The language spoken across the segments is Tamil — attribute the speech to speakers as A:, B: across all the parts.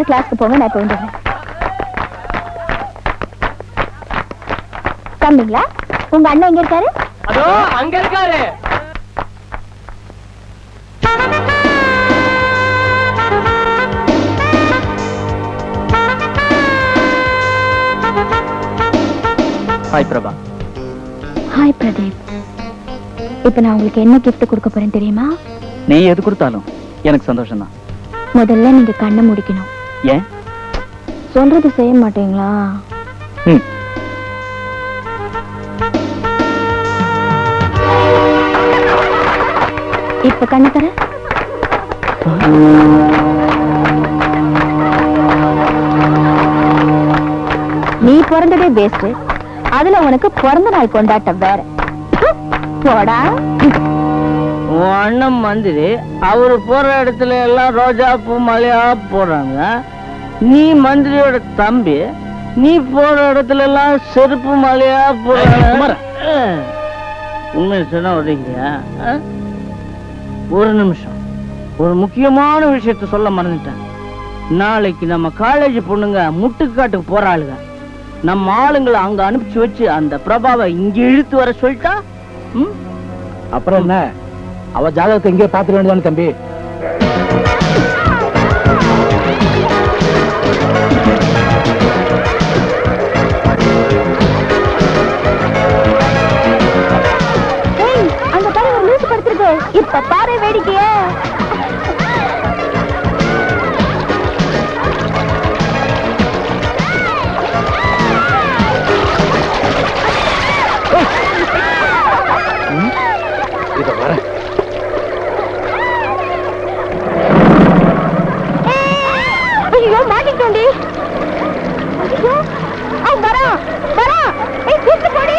A: கிளாஸ்க்கு போங்க, நான் இப்ப வந்துடுறேன். தம்பிங்களா, உங்க அண்ணன் எங்க இருக்காரு?
B: அதோ அங்க இருக்காரு. ஹாய் பிரபா.
A: ஹாய் பிரதீப். இப்ப நான் உங்களுக்கு என்ன கிஃப்ட் கொடுக்க போறேன் தெரியுமா?
B: நீ எது கொடுத்தாலும் எனக்கு சந்தோஷம் தான்.
A: முதல்ல நீங்க கண்ணை முடிக்கணும்.
B: ஏன்?
A: சொல்றது செய்ய மாட்டீங்களா? இப்ப கண்ணு தர. நீ பிறந்ததே வேஸ்ட், அதுல உனக்கு பிறந்த நாள் கொண்டாட்டம் வேற. போடா.
C: அண்ணன் மந்திரி அவரு போற இடத்துல எல்லாம் ரோஜா பூ மலையா போடுறாங்க. நீ மந்திரியோட தம்பி, நீ போற இடத்துல எல்லாம் செருப்பு மலையா போடுறாங்க. உண்மை சொன்ன உதவியா? ஒரு நிமிஷம், ஒரு முக்கியமான விஷயத்த சொல்ல மறந்துட்டேன். நாளைக்கு நம்ம காலேஜ் பொண்ணுங்க முட்டுக்காட்டுக்கு போறாளுங்க. நம்ம ஆளுங்களை அங்க அனுப்பிச்சு வச்சு அந்த பிரபாவை இங்க இழுத்து வர சொல்லிட்டா
B: அப்புறம் என்ன? அவ ஜாதகத்தை இங்கே பார்த்துக்க வேண்டியதானே தம்பி.
A: அங்க பாரு, ஒரு லூசு படுத்திருக்கு. இப்ப பாரு வேடிக்கைய. ஐயோ மாட்டிக்கிட்டோண்டி. ஐயோ அவன் வரான் வரான். ஏய் கூப்பிட்டு போடி.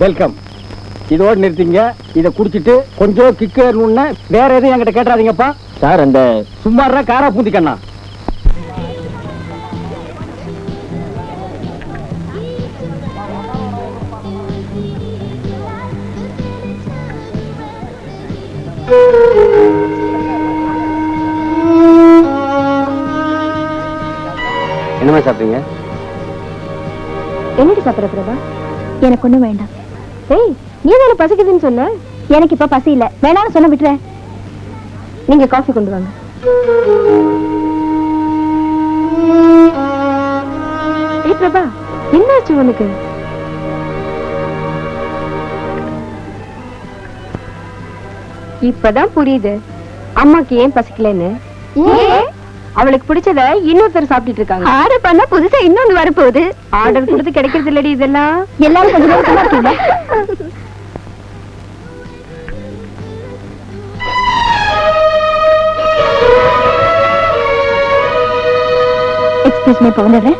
B: வெல்கம். இதோடு நிறுத்திங்க. இதை குடிச்சிட்டு கொஞ்சம் கிக்கு ஏறணும்னா வேற எதுவும் என்கிட்ட கேட்டாதீங்கப்பா.
C: சார் அந்த
B: சும்மாறா காரா பூந்திக்கண்ணா.
C: என்னமா சாப்பிட்டீங்க?
A: என்னடி சாப்பிடுற பிரபா? எனக்கு ஒண்ணும் வேண்டாம். ஏய், நீ தானே பசிக்குதுன்னு சொன்ன. எனக்கு இப்ப பசி இல்ல. வேணாம்னு சொன்ன விட்டுறேன். நீங்க காஃபி கொண்டு வாங்க. ஏய் பிரபா, என்னாச்சு உனக்கு? இப்பதான் புரியுது அம்மாக்கு ஏன் பசிக்கலன்னு. அவளுக்கு பிடிச்சத இன்னொருத்தர் சாப்பிட்டு இருக்காங்க. ஆர்டர் பண்ணா புதுசா இன்னொன்னு வரப்போகுது. ஆர்டர் கொடுத்து கிடைக்கிறது இல்லடி இதெல்லாம். எல்லாரும் கொஞ்சம் எக்ஸ்கியூஸ் மீ, வந்துடுறேன்.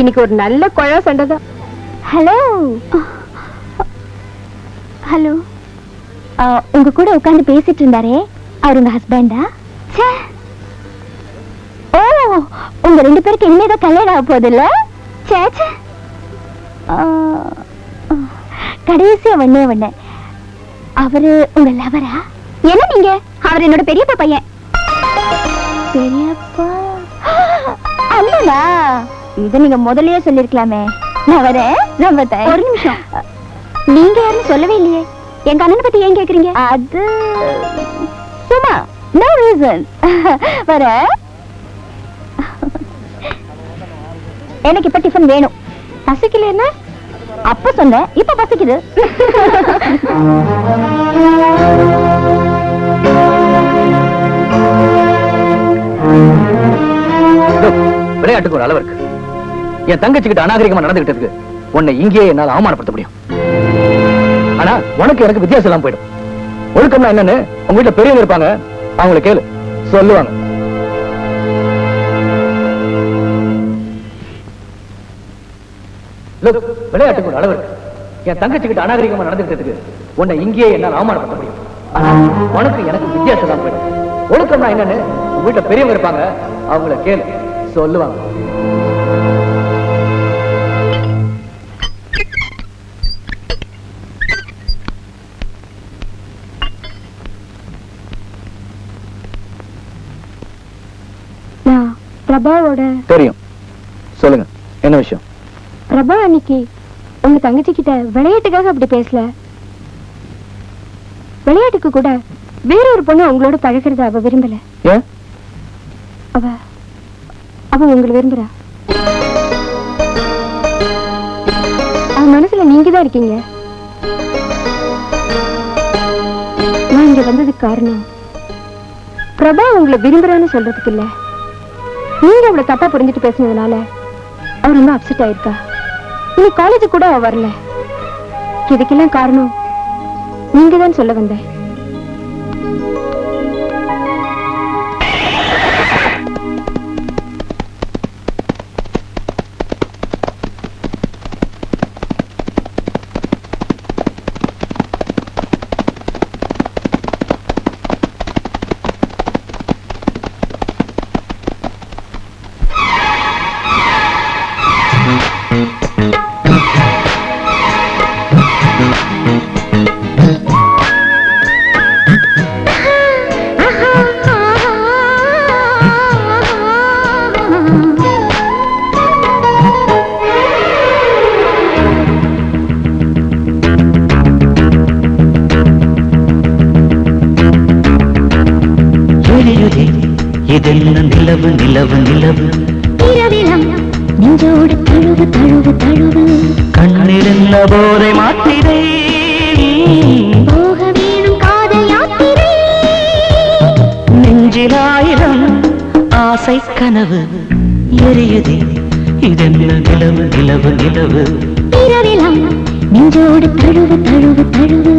A: இன்னைக்கு ஒரு நல்ல குழா சண்டை தான். ஹலோ ஹலோ, உங்க கூட உட்கார்ந்து பேசிட்டு இருந்தாரே, அவர் உங்க ஹஸ்பண்டா? ஓ, உங்க ரெண்டு பேருக்கு இனிமேதான் கல்யாணம் ஆக போகுது இல்ல? கடைசியா ஒண்ணே அவரு உங்க லவரா? என்ன நீங்க? அவர் என்னோட பெரியப்பா பையன். பெரியப்பா அல்லடா, இத நீங்க முதல்லயே சொல்லிருக்கலாமே. நான் வரேன். ஒரு நிமிஷம், நீங்க யாரும் சொல்லவே இல்லையே. எங்க அண்ணனை பத்தி ஏன் கேக்குறீங்க? அது சும்மா, நோ ரீசன். வர எனக்கு இப்ப டிஃபன் வேணும். பசிக்கல என்ன? அப்ப சொன்ன, இப்ப பசிக்குது.
B: விளையாட்டுக்கு ஒரு அளவு இருக்கு. என் தங்கச்சிக்கிட்ட அநாகரிகமா நடந்துகிட்டதுக்கு உன்னை இங்கேயே என்னால அவமானப்படுத்த முடியும். ஆனா உனக்கு எனக்கு வித்தியாசம் எல்லாம் போயிடும். ஒழுக்கம்னா என்னன்னு உங்க வீட்டுல பெரியவங்க இருப்பாங்க, அவங்களை கேளு, சொல்லுவாங்க. விளையாட்டுக்கு ஒரு அளவு இருக்கு. என் தங்கச்சிக்கிட்ட அநாகரிகமா நடந்துகிட்டதுக்கு உன்னை இங்கேயே என்னால அவமானப்படுத்த முடியும். ஆனா உனக்கு எனக்கு வித்தியாசம் எல்லாம் போயிடும். ஒழுக்கம்னா என்னன்னு உங்க வீட்டுல பெரியவங்க இருப்பாங்க, அவங்களை கேளு, சொல்லுவாங்க. பிரபாவோட தெரியும். சொல்லுங்க, என்ன விஷயம்? பிரபா அன்னைக்கு உங்க தங்கச்சி கிட்ட விளையாட்டுக்காக அப்படி பேசல. விளையாட்டுக்கு கூட வேற ஒரு பொண்ணு உங்களோட பழகிறத அவ விரும்பல. ஏன்? அவ உங்களை விரும்புறா. அவ மனசுல நீங்க தான் இருக்கீங்க. நான் இங்க வந்ததுக்கு காரணம் பிரபா உங்களை விரும்புறான்னு சொல்றதுக்கு இல்ல. நீங்க அவளை தப்பா புரிஞ்சுட்டு பேசினதுனால அவ ரொம்ப அப்செட் ஆயிருக்கா. இனி காலேஜ் கூட அவ வரல. இதுக்கெல்லாம் காரணம் நீங்க தான் சொல்ல வந்தேன்.
D: இதென்ன நிலவு நிலவு நிலவு இரவிலம் நெஞ்சோடு தழுவு தழுவு தழுவு கண்ணிருந்த போதை மாத்திரை போக வேணும் காதல் யாத்திரை நெஞ்சிலாயிரம் ஆசை கனவு எரியுதே இதென்ன நிலவு நிலவு நிலவு இரவிலம் நெஞ்சோடு தழுவு தழுவு தழுவு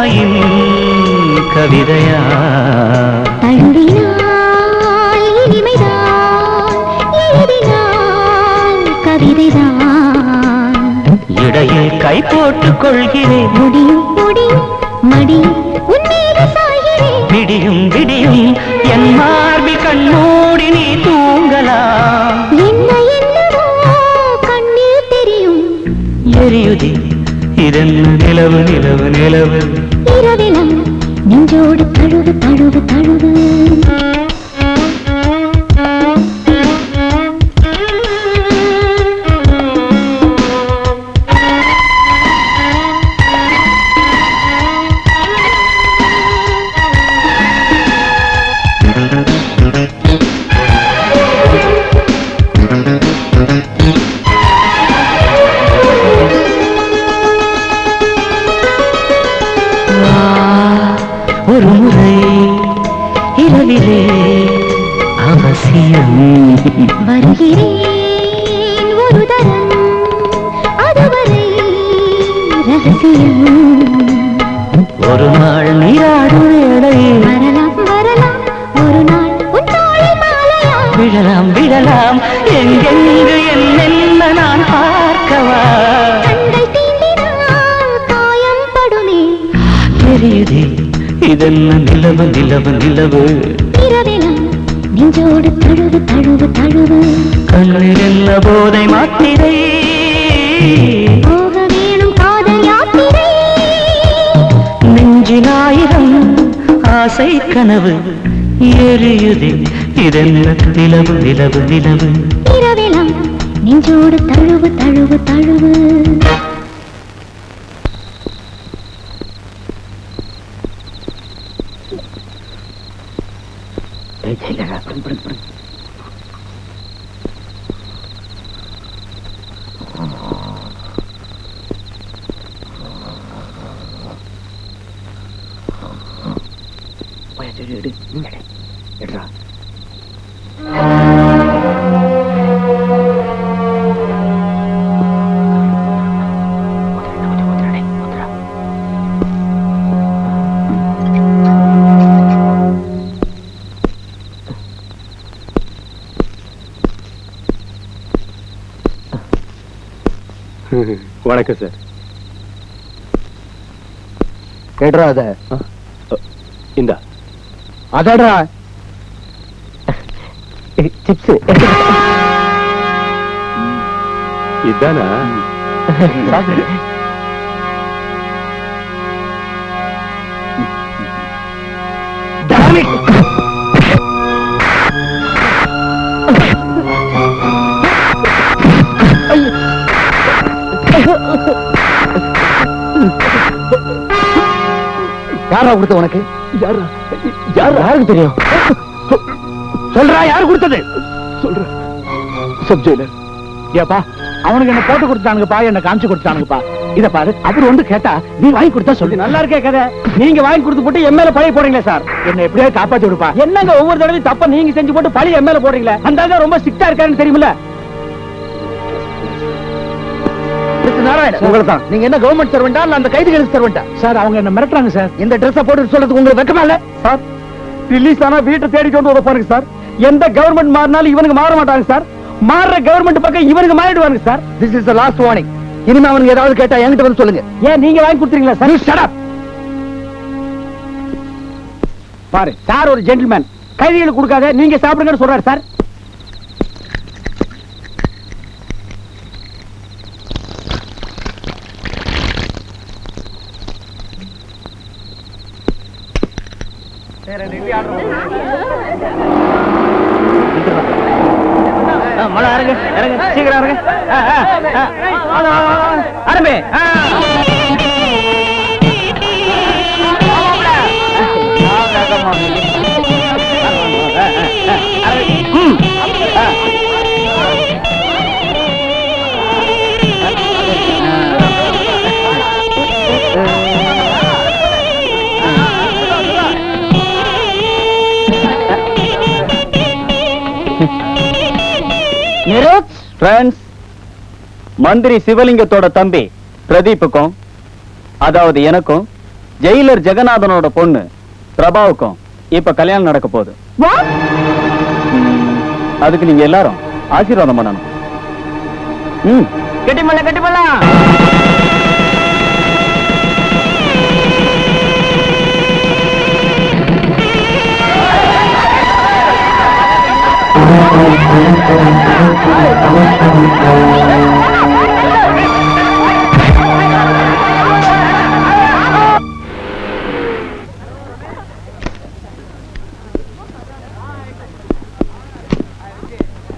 D: இளமையின் கவிதையா
A: தழுவினால் இனிமைதான், எழுதினால் கவிதைதான்.
D: இடையில் கை போட்டுக் கொள்கிறேன்.
A: முடியும் முடியும் மடியும் உன்மீது சாய்கிறேன்.
D: விடியும் விடியும் என் மார்பில் கண்மூடி நீ தூங்கலாம்.
A: என்ன என்னவோ கண்ணில் தெரியும்.
D: எரியுதே இதென்ன நிலவு நிலவு நிலவு.
A: இரவிலம் நெஞ்சோடு தழுவு தழுவு தழுவு.
D: ஒரு முறை இரவிலே அவசியம்
A: வருகிறேன் ஒரு தரம், அதுவரை ரகசியம்.
D: ஒரு நாள் நீராடும் வேளை
A: வரலாம் வரலாம் ஒரு நாள் உன் தோளில் மாலையா.
D: விழலாம் விழலாம் எங்கெங்கு என்னென்ன நான் பார்க்கவா.
A: கண்கள் தீண்டினால் காயம் படுமே.
D: தெரியுதே இதென்ன நிலவு நிலவு நிலவு.
A: இரவிலம் நெஞ்சோடு தழுவு தழுவு தழுவு.
D: கண்ணில் என்ன போதை மாத்திரை.
A: போக வேணும் காதல் யாத்திரை.
D: நெஞ்சினாயிரம் ஆசை கனவு எரியுதே இதென்ன நிலவு நிலவு நிலவு.
A: இரவிலம் நெஞ்சோடு தழுவு தழுவு தழுவு.
E: வணக்கம் சார்.
C: கேட்றா அத
E: இந்தா
C: அதடா சிப்ஸ்.
E: இதானா?
C: யாரா கொடுத்த உனக்கு?
E: யாருக்கு தெரியும்?
C: சொல்றா, யாரு கொடுத்தது?
E: சொல்ற சப் ஜெயிலர்.
C: ஏப்பா, அவனுக்கு என்ன போட்டு கொடுத்தானுங்கப்பா, என்ன காமிச்சு கொடுத்தானுங்கப்பா. இத பாரு, அவர் வந்து கேட்டா நீ வாங்கி கொடுத்தா சொல்லு. நல்லா இருக்கே கதை. நீங்க வாங்கி கொடுத்து போட்டு என் மேல பழைய போடுறீங்களே சார். என்ன எப்படியாவது காப்பாத்தி விடுப்பா. என்னங்க ஒவ்வொரு தடவையும் தப்ப நீங்க செஞ்சு போட்டு பழைய என் மேல போடுறீங்களே. அந்த ஆளு ரொம்ப ஸ்ட்ரிக்ட்டா இருக்காருன்னு தெரியுமில்ல?
F: உங்கள்தான். நீங்க என்ன கவர்மெண்ட் சர்வெண்டா இல்ல அந்த கைதிகளுக்கு சர்வெண்டா?
C: சார், அவங்க என்ன மிரட்டுறாங்க சார்.
F: இந்த ட்ரெஸ் போட்டு சொல்றதுக்கு உங்களுக்கு வெக்கமா இல்ல?
C: சார், ரிலீஸ் ஆனா வீட்டை தேடிட்டு வந்து உதப்பாருங்க சார். எந்த கவர்மெண்ட் மாறினாலும் இவனுக்கு மாற மாட்டாங்க சார். மாறுற கவர்மெண்ட் பக்கம் இவனுக்கு மாறிடுவாங்க sir.
F: This is the last warning. இனிமே அவனுக்கு ஏதாவது கேட்டா என்கிட்ட வந்து சொல்லுங்க.
C: ஏன் நீங்க வாங்கி கொடுத்துறீங்களா சார்?
F: Shut up.
C: பாரு சார், ஒரு ஜென்டில்மேன். கைதிகளுக்கு கொடுக்காத, நீங்க சாப்பிடுங்கன்னு சொல்றாரு சார். மழை இறங்கு இறங்கு, சீக்கிரம் இறங்கு. ஆரம்பி.
F: Friends, மந்திரி சிவலிங்கத்தோட தம்பி பிரதீப்புக்கும், அதாவது எனக்கும்
G: ஜெயிலர் ஜெகநாதனோட பொண்ணு பிரபாவுக்கும் இப்ப கல்யாணம் நடக்க போகுது. அதுக்கு நீங்க எல்லாரும் ஆசீர்வாதம் பண்ணணும்.
C: கெட்டிமல்ல கெட்டிமல்ல.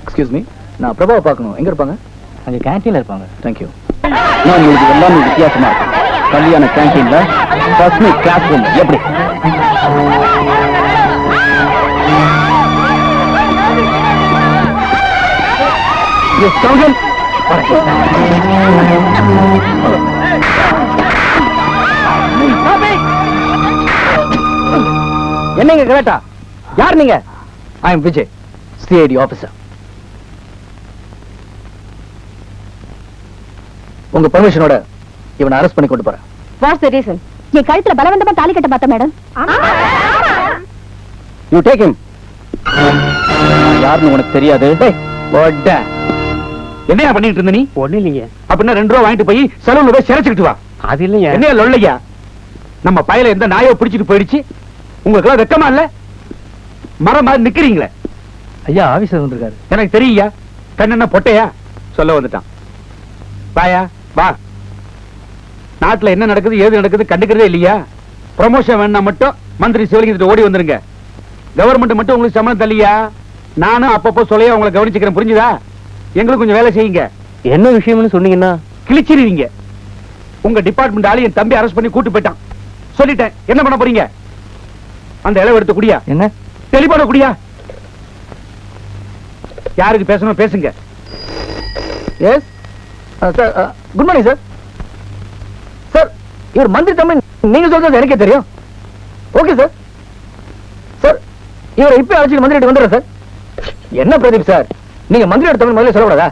F: எக்ஸ்கியூஸ் மீ, நான் பிரபாவை பார்க்கணும். எங்க இருப்பாங்க?
G: அங்க கேன்டீன்ல இருப்பாங்க.
F: தேங்க்யூ.
G: நான் உங்களுக்கு எல்லாமே வித்தியாசமா இருக்கும். கல்யாண கேன்டீன்ல ஃபர்ஸ்ட் கிளாஸ் ரூம் எப்படி?
F: என்னங்க கரெக்டா? யார் நீங்க? I am Vijay, CID officer. உங்க பெர்மிஷனோட இவனை அரெஸ்ட் பண்ணி கொண்டு போறேன்.
B: What's the reason?
A: என் கழுத்துல பலவந்தமா தாலி கட்ட பார்த்தேன் மேடம்.
G: You take him. யாருன்னு உனக்கு தெரியாது.
F: என்னையா பண்ணிட்டு இருந்த நீ?
C: ஒண்ணு இல்லைங்க.
F: அப்படின்னா 2 ரூபா வாங்கிட்டு போய் செலவுல போய் சிறைச்சுக்கிட்டு வா.
C: அது இல்லைங்க.
F: என்னையா லொல்லையா? நம்ம பையில எந்த நாயோ பிடிச்சிட்டு போயிடுச்சு. உங்களுக்கு எல்லாம் வெக்கமா இல்ல? மரம் மாதிரி நிக்கிறீங்களே.
C: ஐயா ஆபீசர் வந்திருக்காரு.
F: எனக்கு தெரியுயா. கண்ணென்ன பொட்டையா? சொல்ல வந்துட்டான். வாயா வா. நாட்டுல என்ன நடக்குது ஏது நடக்குது கண்டுக்கிறதே இல்லையா? ப்ரமோஷன் வேணா மட்டும் மந்திரி சிவலிங்கத்தை ஓடி வந்துருங்க. கவர்மெண்ட் மட்டும் உங்களுக்கு சம்பளம் தள்ளியா? நானும் அப்பப்போ சொல்லையா உங்களை கவனிச்சுக்கிறேன். புரிஞ்சுதா? எங்களுக்கு கொஞ்சம் வேலை செய்யுங்க.
C: என்ன விஷயம்னு சொன்னீங்கன்னா
F: கிழிச்சிருவீங்க. உங்க டிபார்ட்மெண்ட் ஆளு என் தம்பி அரெஸ்ட் பண்ணி கூட்டு போயிட்டான். சொல்லிட்டேன். என்ன பண்ண போறீங்க? அந்த இளவு எடுத்து குடியா.
C: என்ன
F: தெளிவான குடியா. யாருக்கு பேசணும் பேசுங்க. Yes sir. Good morning sir. Sir இவர் மந்திரி தம்பி. நீங்க சொல்றது எனக்கே தெரியும். Okay sir. சார் இவரை இப்ப அழைச்சிட்டு மந்திரி வந்துடுறேன் சார். என்ன பிரதீப் சார், நீங்க மந்திரி தமிழ் முதல்ல சொல்லக்கூடாதா?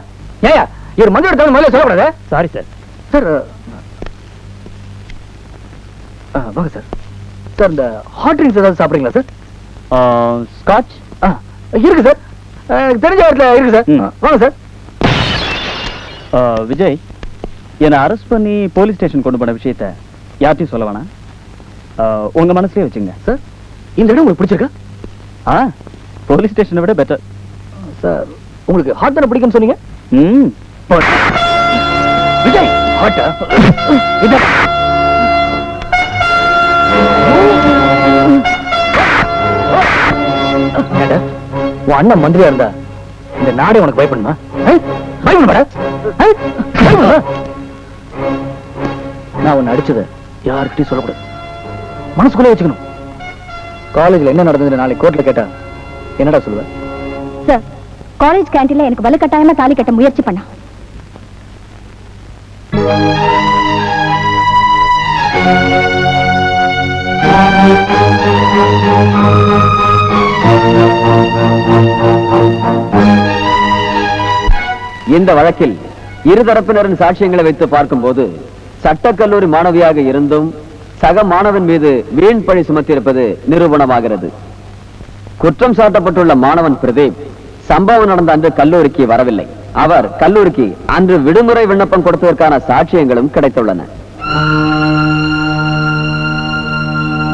F: ஏயா இவர் மந்திரி தமிழ் முதல்ல சொல்லக்கூடாதா?
C: Sorry sir.
F: சார் வாங்க சார். சார் இந்த ஹாட் ட்ரிங்க்ஸ் ஏதாவது சாப்பிடுறீங்களா சார்?
G: ஸ்காட்ச்
F: இருக்கு சார். தெரிஞ்ச இடத்துல இருக்கு சார். வாங்க சார்.
G: விஜய், என்னை அரெஸ்ட் பண்ணி போலீஸ் ஸ்டேஷன் கொண்டு போன விஷயத்த யார்ட்டையும் சொல்ல வேணாம். உங்க மனசுலயே வச்சுங்க.
F: சார் இந்த இடம் உங்களுக்கு பிடிச்சிருக்கா?
G: போலீஸ் ஸ்டேஷனை விட பெட்டர்.
F: சார் உங்களுக்கு ஹாட் தானே பிடிக்கும்னு சொன்னீங்க. விஜய் ஹாட்டா? உன் அண்ணன் மந்திரியா இருந்தா இந்த நாடே உனக்கு பயப்படுமா? நான் உன்னை அடிச்சது யாருக்கிட்டையும் சொல்லக்கூடாது. மனசுக்குள்ளே வச்சுக்கணும். காலேஜ்ல என்ன நடந்தது நாளைக்கு கோர்ட்ல கேட்டா என்னடா சொல்லுவ?
A: சார், காலேஜ் கேண்டீன்ல எனக்கு வலுக்கட்டாயமா தாலி கட்ட முயற்சி பண்ணா.
G: இந்த வழக்கில் இருதரப்பினரின் சாட்சியங்களை வைத்து பார்க்கும்போது சட்டக்கல்லூரி மாணவியாக இருந்தும் சக மாணவன் மீது வீண் பழி சுமத்தியிருப்பது நிரூபணமாகிறது. குற்றம் சாட்டப்பட்டுள்ள மாணவன் பிரதீப் சம்பவம் நடந்த அன்று கல்லூரிக்கு வரவில்லை. அவர் கல்லூரிக்கு அன்று விடுமுறை விண்ணப்பம் கொடுத்ததற்கான சாட்சியங்களும் கிடைத்துள்ளன.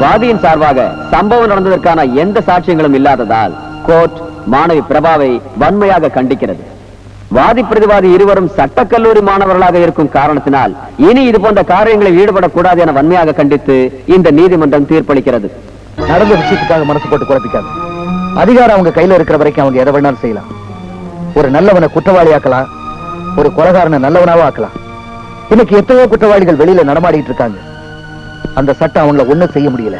G: வாதியின் சார்பாக சம்பவம் நடந்ததற்கான எந்த சாட்சியங்களும் இல்லாததால் கோர்ட் மாணவி பிரபாவை வன்மையாக கண்டிக்கிறது. வாதி பிரதிவாதி இருவரும் சட்டக்கல்லூரி மாணவர்களாக இருக்கும் காரணத்தினால் இனி இது போன்ற காரியங்களில் ஈடுபடக்கூடாது என வன்மையாக கண்டித்து இந்த நீதிமன்றம் தீர்ப்பளிக்கிறது.
F: நடந்த விஷயத்துக்காக மனசு போட்டு குழப்பிக்காது. அதிகாரம் அவங்க கையில இருக்கிற வரைக்கும் அவங்க எதை வேணாலும் செய்யலாம். ஒரு நல்லவனை குற்றவாளி ஆக்கலாம், ஒரு கொலைகாரனை நல்லவனாவும் ஆக்கலாம். இன்னைக்கு எத்தனையோ குற்றவாளிகள் வெளியில நடமாடிட்டு இருக்காங்க. அந்த சட்டம் அவங்கள ஒண்ணும் செய்ய முடியல.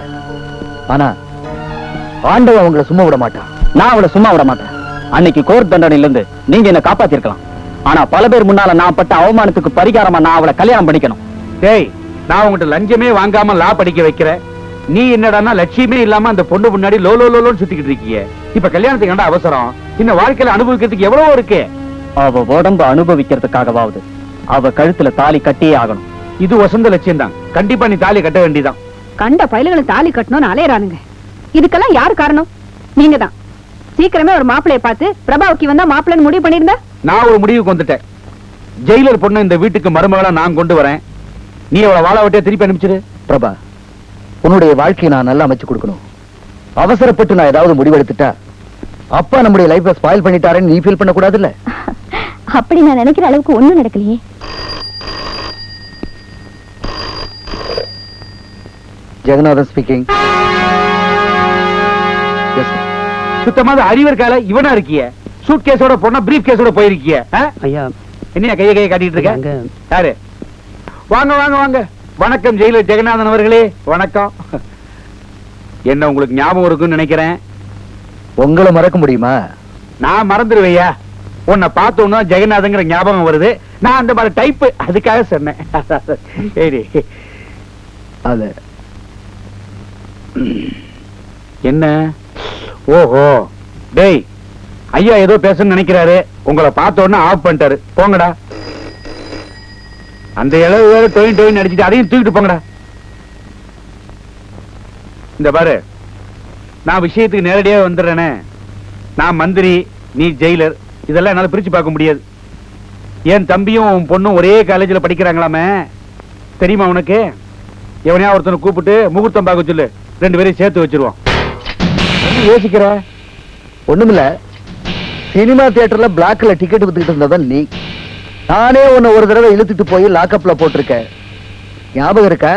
F: ஆனா ஆண்டவன் அவங்கள சும்மா விட மாட்டான்.
G: நான் அவளை சும்மா விட மாட்டேன். அன்னைக்கு கோர்ட் தண்டனையிலிருந்து நீங்க என்ன காப்பாத்திருக்கலாம். ஆனா பல பேர் முன்னால நான் பட்ட அவமானத்துக்கு பரிகாரமா நான் அவளை கல்யாணம் பண்ணிக்கணும்.
F: டேய், நான் உங்ககிட்ட லஞ்சமே வாங்காம லா படிக்க வைக்கிறேன். நீ என்னடான்னா லட்சியமே இல்லாம அந்த பொண்ணு முன்னாடி லோ லோ லோன்னு சுத்திக்கிட்டு இருக்கீங்க. இப்ப கல்யாணத்துக்கு என்ன அவசரம்? இந்த வாழ்க்கையில அனுபவிக்கிறதுக்கு எவ்வளவோ இருக்கு.
G: அவ உடம்பு அனுபவிக்கிறதுக்காகவாவது அவ கழுத்துல தாலி கட்டியே ஆகணும்.
F: இது வசந்த லட்சியம் தான். கண்டிப்பா நீ தாலி கட்ட வேண்டியதான்.
B: கண்ட பயலுகளை தாலி கட்டணும்னு அலையறானுங்க. இதுக்கெல்லாம் யாரு காரணம்? நீங்க தான். சீக்கிரமே ஒரு மாப்பிளைய பார்த்து பிரபாவுக்கு வந்தா மாப்பிள்ளைன்னு முடிவு பண்ணிருந்தா.
F: நான் ஒரு முடிவுக்கு வந்துட்டேன். ஜெயிலர் பொண்ணு இந்த வீட்டுக்கு மருமகளா நான் கொண்டு வரேன். நீ அவளை வாழ விட்டே திருப்பி அனுப்பிச்சிரு.
H: பிரபா, உன்னுடைய வாழ்க்கையை நான் நல்லா அமைச்சு கொடுக்கணும். அவசரப்பட்டு நான் ஏதாவது முடிவெடுத்துட்டா அப்பா நம்முடைய லைஃபை ஸ்பாயில் பண்ணிட்டாரேன்னு நீ ஃபீல் பண்ண கூடாதுல்ல?
A: அப்படி நான் நினைக்கிற அளவுக்கு ஒண்ணும் நடக்கலையே.
H: ஜெகநாதன் ஸ்பீக்கிங்.
F: சுத்தமாக அறிவு இருக்கால இவனா இருக்கிய? சூட் கேஸோட பொண்ணா பிரீஃப் கேஸோட போயிருக்கிய?
C: ஐயா
F: என்ன கையை காட்டிட்டு இருக்க? யாரு? வாங்க வாங்க வாங்க. வணக்கம் ஜெயிலர் ஜெகநாதன் அவர்களே. வணக்கம். என்ன உங்களுக்கு ஞாபகம் இருக்குன்னு நினைக்கிறேன்.
H: உங்களை மறக்க முடியுமா?
F: நான் மறந்துடுவையா? உன்னை பார்த்தோன்னா ஜெகநாதங்கிற ஞாபகம் வருது. நான் அந்த மாதிரி டைப், அதுக்காக சொன்னேன். சரி.
H: அது
F: என்ன? ஓஹோ, டேய் ஐயா ஏதோ பேசணும்னு நினைக்கிறாரு. உங்களை பார்த்தோன்னா ஆஃப் பண்ணிட்டாரு. போங்கடா. அந்த இளவு வேற டொயின் டொயின் அடிச்சுட்டு அதையும் தூக்கிட்டு போங்கடா. இந்த பாரு, நான் விஷயத்துக்கு நேரடியாக வந்துடுறேனே. நான் மந்திரி, நீ ஜெயிலர். இதெல்லாம் என்னால பிரிச்சு பார்க்க முடியாது. என் தம்பியும் உன் பொண்ணும் ஒரே காலேஜில் படிக்கிறாங்களாமே, தெரியுமா உனக்கு? எவனையா ஒருத்தனை கூப்பிட்டு முகூர்த்தம் பார்க்க சொல்லு. 2 பேரையும் சேர்த்து வச்சிருவோம்.
H: யோசிக்கிற? ஒண்ணுமில்ல, சினிமா தியேட்டர்ல பிளாக்ல டிக்கெட் வித்துக்கிட்டு இருந்தவன் நீ. நானே உன்னை ஒரு தடவை இழுத்துட்டு போய் லாக்அப்ல போட்டிருக்க. ஞாபகம் இருக்கா?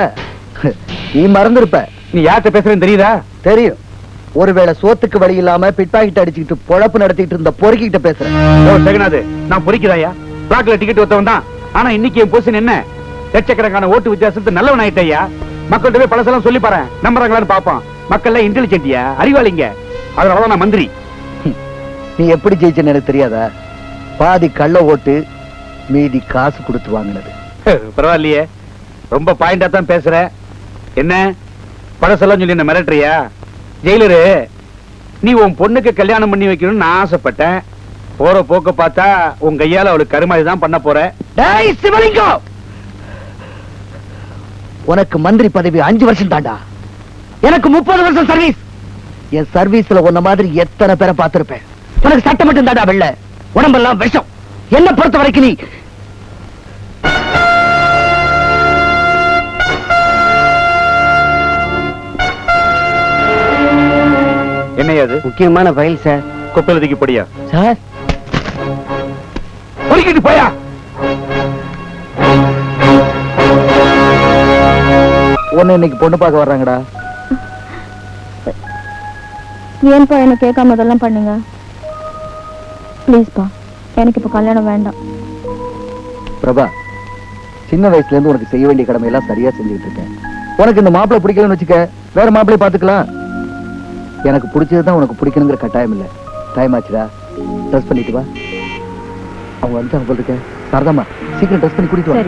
H: நீ மறந்துருப்ப.
F: நீ யார்கிட்ட பேசுறேன்னு தெரியுதா?
H: தெரியும். ஒருவேளை சோத்துக்கு வழி இல்லாம பிட் பாக்கெட் அடிச்சுக்கிட்டு பொழப்பு நடத்திட்டு இருந்த பொறுக்கிட்ட பேசுறேன்.
F: ஜெகநாத், நான் பொறிக்கிறாயா? பிளாக்ல டிக்கெட் ஒருத்தவன் தான். ஆனா இன்னைக்கு என் பொசிஷன் என்ன? லட்சக்கணக்கான ஓட்டு வித்தியாசத்தை நல்லவன் ஆயிட்டையா. மக்கள்கிட்ட போய் பழசெல்லாம் சொல்லி பாரு, நம்புறாங்களான்னு பாப்பான். மக்கள் இன்டெலிஜென்டியா, அறிவாளிங்க. அதனாலதான் நான் மந்திரி.
H: நீ எப்படி ஜெயிச்சேன்னு எனக்கு தெரியாதா? பாதி கள்ள ஓட்டு, மீதி காசு கொடுத்து வாங்கினது.
F: பரவாயில்லையே, ரொம்ப பாயிண்டா தான் பேசுற. என்ன பழசெல்லாம் சொல்லி என்ன மிரட்டுறியா? ஜெயிலரு, நீ உன் பொண்ணுக்கு கல்யாணம் பண்ணி வைக்கணும்னு நான் ஆசைப்பட்டேன். போற போக்க பார்த்தா உன் கையால அவளுக்கு கருமாதி தான் பண்ண போற.
H: டேய் சிவலிங்கம், உனக்கு மந்திரி பதவி 5 வருஷம் தாண்டா. எனக்கு 30 வருஷம் சர்வீஸ். என் சர்வீஸ்ல உன்ன மாதிரி எத்தனை பேரை பார்த்திருப்பேன். உனக்கு சட்டம் மட்டும் தாண்டா வெள்ள, உடம்பெல்லாம் விஷம். என்ன பொறுத்த வரைக்கும் நீ
F: என்னையாது?
C: முக்கியமான ஃபைல் சார்.
F: கொப்பலதிக்கு படியா
C: சார்?
F: பொறுக்கிட்டு போயா.
H: உன்னை இன்னைக்கு பொண்ணு பார்க்க வர்றாங்கடா.
A: ஏன்பா என்ன கேட்காம இதெல்லாம் பண்ணுங்க? ப்ளீஸ்ப்பா, எனக்கு இப்ப கல்யாணம் வேண்டாம்.
H: பிரபா, சின்ன வயசுல இருந்து உனக்கு செய்ய வேண்டிய கடமை எல்லாம் சரியா செஞ்சுட்டு இருக்கேன். உனக்கு இந்த மாப்பிள்ளை பிடிக்கலன்னு வச்சுக்க, வேற மாப்பிள்ளை பாத்துக்கலாம். எனக்கு பிடிச்சதுதான் உனக்கு பிடிக்கணுங்கிற கட்டாயம் இல்ல. டைம் ஆச்சுடா, ட்ரெஸ் பண்ணிட்டு வா. அவங்க வந்து போல் இருக்க. சாரதாமா, சீக்கிரம் ட்ரெஸ் பண்ணி கூட்டிட்டு வா.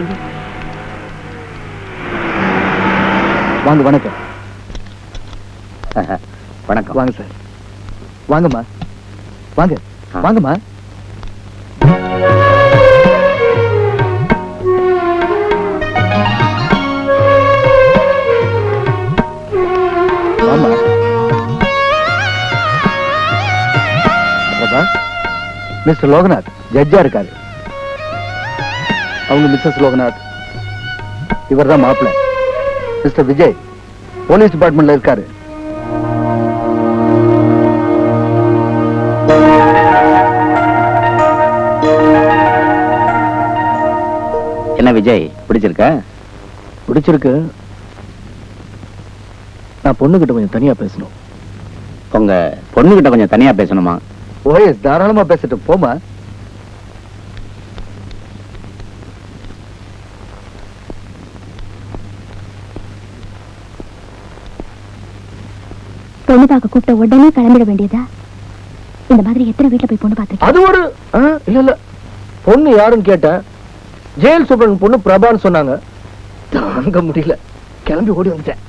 H: வாங்க. வணக்கம்.
G: வணக்கம்.
H: வாங்க சார். வாங்கம்மா, வாங்க. வாங்கம்மா. ஆமா. மிஸ்டர் லோகநாத் ஜட்ஜா இருக்காரு. அவங்க மிஸ்ஸஸ் லோகநாத். இவர்தான் மாப்பிள்ளை. மிஸ்டர் விஜய் போலீஸ் டிபார்ட்மெண்ட்ல இருக்காரு.
G: என்ன விஜய், பிடிச்சிருக்க?
H: பிடிச்சிருக்கு. நான் பொண்ணுகிட்ட கொஞ்சம் தனியா பேசணும்.
G: உங்க பொண்ணுகிட்ட கொஞ்சம் தனியா பேசணுமா?
H: ஓஎஸ், தாராளமா பேசட்டும். போமா.
A: பொண்ணு பார்க்க கூப்பிட்ட உடனே கிளம்பிட வேண்டியதா? இந்த மாதிரி எத்தனை வீட்டுல போய் பொண்ணு பார்த்திருக்கேன்.
F: அது ஒரு இல்ல பொண்ணு யாருன்னு கேட்டேன். ஜெயில் சூப்பரன் பொண்ணு பிரபான்னு சொன்னாங்க. தாங்க முடியல, கிளம்பி ஓடி வந்துட்டேன்.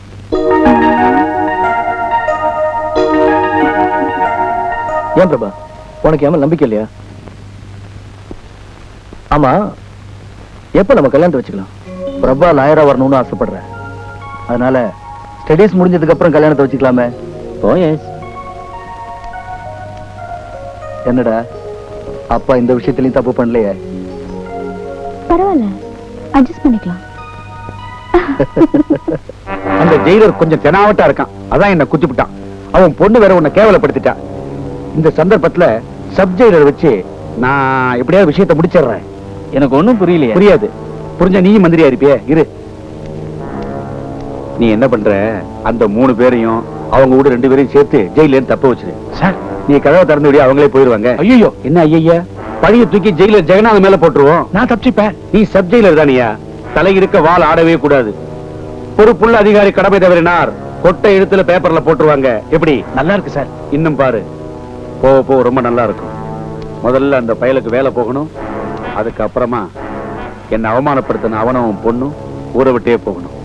F: ஏன் பிரபா, உனக்கு ஏமா நம்பிக்கை இல்லையா? ஆமா, எப்ப நம்ம கல்யாணத்தை வச்சுக்கலாம்?
H: பிரபா லாயரா வரணும்னு ஆசைப்படுறேன். அதனால ஸ்டடீஸ் முடிஞ்சதுக்கு அப்புறம் கல்யாணத்தை வச்சுக்கலாமே.
G: ஓ எஸ்.
H: என்னடா அப்பா இந்த விஷயத்திலயும் தப்பு பண்ணலையே?
A: பரவாயில்ல, அட்ஜஸ்ட் பண்ணிக்கலாம்.
F: அந்த ஜெயிலர் கொஞ்சம் தெனாவட்டா இருக்கான், அதான் என்ன குத்திவிட்டான். அவன் பொண்ணு வேற உன்னை கேவலப்படுத்திட்டான். இந்த சந்தர்ப்பத்துல சப் ஜெயிலர் வச்சு நான் எப்படியாவது விஷயத்தை முடிச்சிடுறேன்.
G: எனக்கு ஒண்ணும் புரியலையே.
F: புரியாது, புரிஞ்ச நீயும் மந்திரியா இருப்பியே. இரு, நீ என்ன பண்ற, அந்த 3 பேரையும் அவங்க கூட 2 பேரையும் சேர்த்து ஜெயில இருந்து தப்ப வச்சிரு. சார், நீ கதவை திறந்து விடிய அவங்களே போயிருவாங்க. ஐயோ, என்ன ஐயா, பழைய தூக்கி ஜெயிலர் ஜெகநாதன் மேல போட்டுருவோம். நான் தப்பிச்சுப்பேன். நீ சப் ஜெயிலர் தானியா, தலை இருக்க வால் ஆடவே கூடாது. பொறுப்புள்ள அதிகாரி கடமை தவறினார் கொட்டை எழுத்துல பேப்பர்ல போட்டுருவாங்க. எப்படி? நல்லா இருக்கு சார். இன்னும் பாரு, போக போக ரொம்ப நல்லா இருக்கும். முதல்ல அந்த பயலுக்கு வேலை போகணும், அதுக்கப்புறமா என்ன அவமானப்படுத்தின அவனும் பொண்ணும் ஊரை விட்டே போகணும்.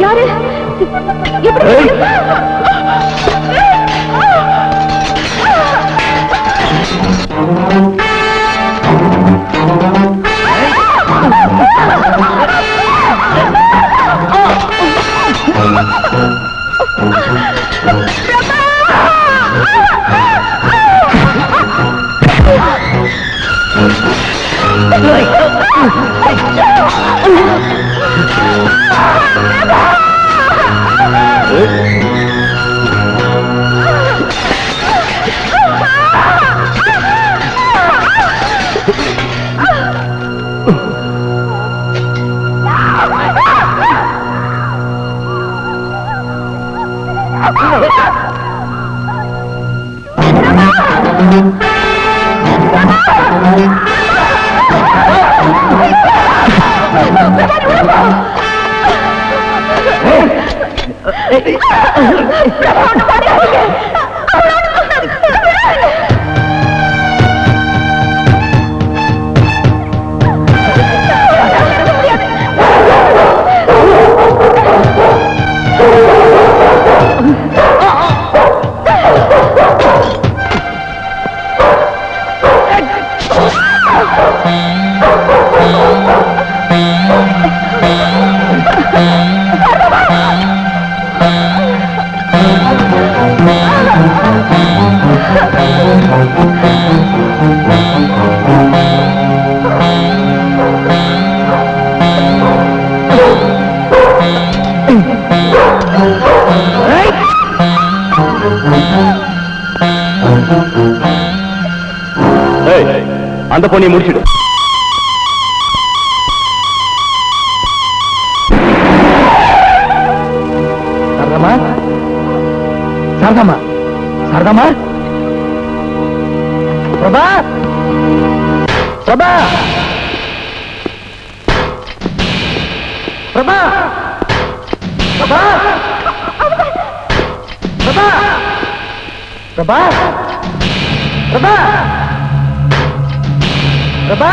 A: யாரு?
E: அந்த பொண்ணை முடிச்சிடு.
F: சாரதாமா, சாரதாமா, சாரதாமா, பிரபா, பிரபா, பிரபா, பிரபா, பிரபா, பிரபா, பிரபா, பிரபா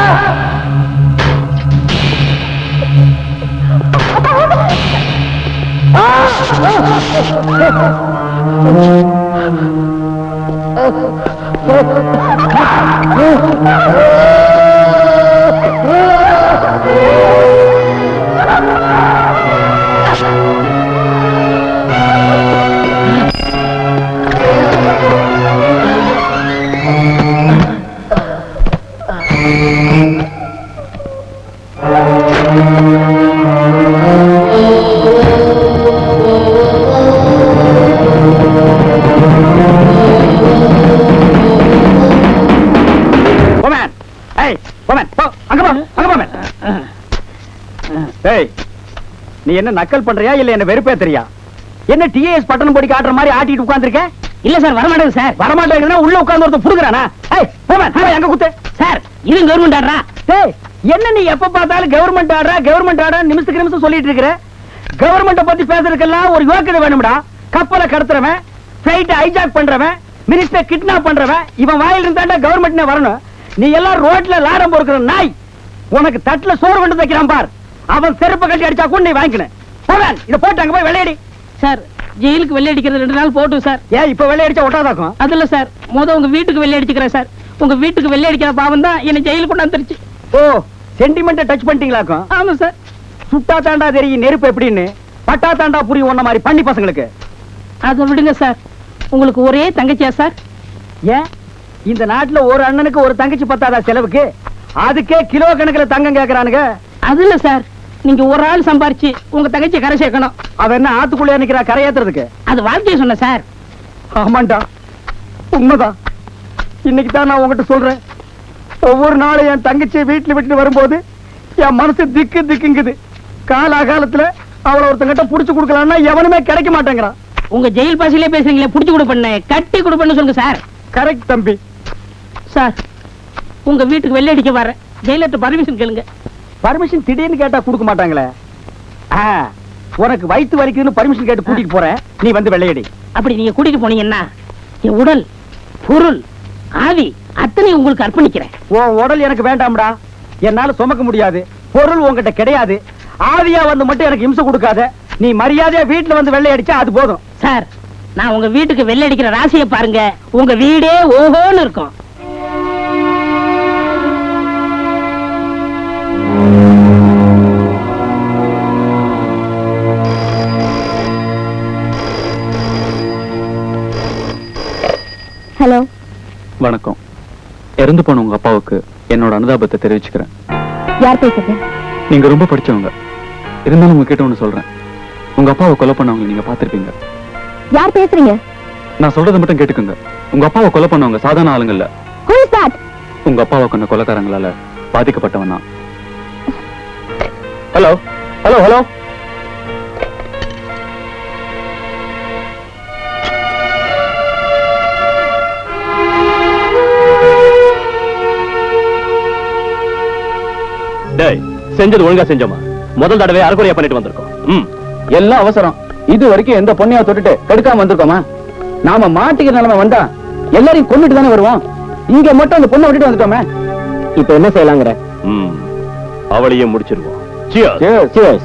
F: நீ என்ன நக்கல் பண்றியா இல்ல என்ன வெறுப்பே தெரியா? என்ன டிஏஎஸ் பட்டணம் போடி காட்டுற மாதிரி ஆட்டிட்டு உட்கார்ந்திருக்க?
C: இல்ல சார் வரமாட்டேங்குது சார்.
F: வரமாட்டேங்கன்னா உள்ள உட்கார்ந்து ஒருத்தன் புடுங்கறானா? ஏய் போமன் எங்க குத்து
C: சார் இது கவர்மெண்ட் ஆடுறா.
F: டேய் என்ன நீ எப்ப பார்த்தாலும் கவர்மெண்ட் ஆடுற நிமிஷத்துக்கு நிமிஷம் சொல்லிட்டு இருக்கற? கவர்மெண்ட பத்தி பேசுறதுக்கெல்லாம் ஒரு யோக்கியதை வேணும்டா. கப்பலை கடத்துறவன், ஃளைட் ஹைஜாக் பண்றவன், மினிஸ்டர் கிட்னாப் பண்றவன் இவன் வாயில இருந்தாண்டா கவர்மெண்ட்னே வரணும். நீ எல்லாம் ரோட்ல லாடம் பொறுக்கிற நாய். உனக்கு தட்டுல சோறு கொண்டு வைக்கிறான் பார். அவன் செருப்பு கட்டி அடிச்சா கூட நீ வாங்கிக்கணும். போவேன் இத போட்டு அங்க போய் வெள்ளையடி.
C: சார் ஜெயிலுக்கு வெள்ளை அடிக்கிறது 2 நாள் போட்டும் சார்.
F: ஏன் இப்ப வெள்ளை அடிச்சா ஒட்டாதாக்கும்?
C: அதுல சார் உங்க வீட்டுக்கு வெள்ளை அடிச்சுக்கிறேன் சார். உங்க வீட்டுக்கு வெள்ளை அடிக்கிற பாவம் தான் என்ன ஜெயிலுக்கு கொண்டு வந்துருச்சு.
F: ஓ சென்டிமெண்ட்டை டச் பண்ணிட்டீங்களாக்கும்?
C: ஆமா சார்.
F: சுட்டா தாண்டா தெரியும் நெருப்பு எப்படின்னு, பட்டா தாண்டா புரியும் ஒன்ன மாதிரி பண்ணி பசங்களுக்கு.
C: அதை விடுங்க சார். உங்களுக்கு ஒரே தங்கச்சியா சார்?
F: ஏன் இந்த நாட்டுல ஒரு அண்ணனுக்கு ஒரு தங்கச்சி பத்தாதா செலவுக்கு? அதுக்கே கிலோ கணக்குல தங்கம் கேக்குறானுங்க.
C: அதுல சார் நீங்க ஒரு ஆள் சம்பாரிச்சு உங்க தங்கச்சியை கரை சேர்க்கணும்.
F: அவ என்ன ஆத்துக்குள்ளே நிக்கிறா கரையேத்துறதுக்கு?
C: அது வாழ்க்கையை சொன்ன சார்.
F: ஆமாண்டா உண்மைதான். இன்னைக்கு தான் நான் உங்ககிட்ட சொல்றேன். ஒவ்வொரு நாளும் என் தங்கச்சியை வீட்டுல விட்டு வரும்போது என் மனசு திக்கு திக்குங்குது. காலாகாலத்துல அவளை ஒருத்தங்கிட்ட புடிச்சு கொடுக்கலாம்னா எவனுமே கிடைக்க மாட்டேங்கிறான்.
C: உங்க ஜெயில் பாசிலே பேசுறீங்களே, புடிச்சு கொடுப்பண்ண கட்டி கொடுப்பண்ணு சொல்லுங்க சார்.
F: கரெக்ட் தம்பி.
C: சார் உங்க வீட்டுக்கு வெள்ளை அடிக்க வர ஜெயிலர்ட்ட பர்மிஷன் கேளுங்க.
F: பர்மிஷன் திடீர்னு கேட்டா கொடுக்க மாட்டாங்களே. உனக்கு வயிற்று வலிக்குதுன்னு பர்மிஷன் கேட்டு கூட்டிட்டு போறேன், நீ வந்து வெள்ளையடி.
C: அப்படி நீங்க கூட்டிட்டு போனீங்கன்னா என் உடல் பொருள் ஆவி அத்தனை உங்களுக்கு அர்ப்பணிக்கிறேன்.
F: உன் உடல் எனக்கு வேண்டாம்டா. என்னால சுமக்க முடியாது. பொருள் உங்ககிட்ட கிடையாது. ஆவியா வந்து மட்டும் எனக்கு இம்சை கொடுக்காத. நீ மரியாதையா வீட்டுல வந்து வெள்ளை அடிச்சா அது போதும்.
C: சார் நான் உங்க வீட்டுக்கு வெள்ளை அடிக்கிற ராசியை பாருங்க, உங்க வீடே ஓஹோன்னு இருக்கும்.
A: ஹலோ
E: வணக்கம். இறந்து போன உங்க அப்பாவுக்கு என்னோட அனுதாபத்தை தெரிவிச்சுக்கிறேன்.
A: யார் பேசுறது?
E: நீங்க ரொம்ப படிச்சவங்க. இருந்தாலும் உங்ககிட்ட ஒண்ணு சொல்றேன். உங்க அப்பாவை கொலை பண்ணவங்க நீங்க பாத்திருப்பீங்க.
A: யார் பேசுறீங்க?
E: நான் சொல்றதை மட்டும் கேட்டுக்கோங்க. உங்க அப்பாவை கொலை பண்ணவங்க சாதாரண ஆளுங்க இல்ல.
A: Who is that?
E: உங்க அப்பாவை கொண்ட கொலைக்காரங்களால பாதிக்கப்பட்டவன் நான். Hello hello hello.
G: செஞ்சது ஒழுங்கா செஞ்சோமா? முதல் தடவை அரைக்குறையா பண்ணிட்டு வந்திருக்கோம். எல்லாம் அவசரம். இது வரைக்கும் எந்த பொண்ணையா தொட்டுட்டு கெடுக்காம வந்திருக்கோமா? நாம மாட்டிக்கிற நிலைமை வந்தா எல்லாரையும் கொண்டுட்டு தானே வருவோம். இங்க மட்டும் அந்த பொண்ணை விட்டுட்டு வந்துட்டோமே. இப்ப என்ன செய்யலாங்கிற? அவளையும் முடிச்சிருவோம். Cheers. Cheers.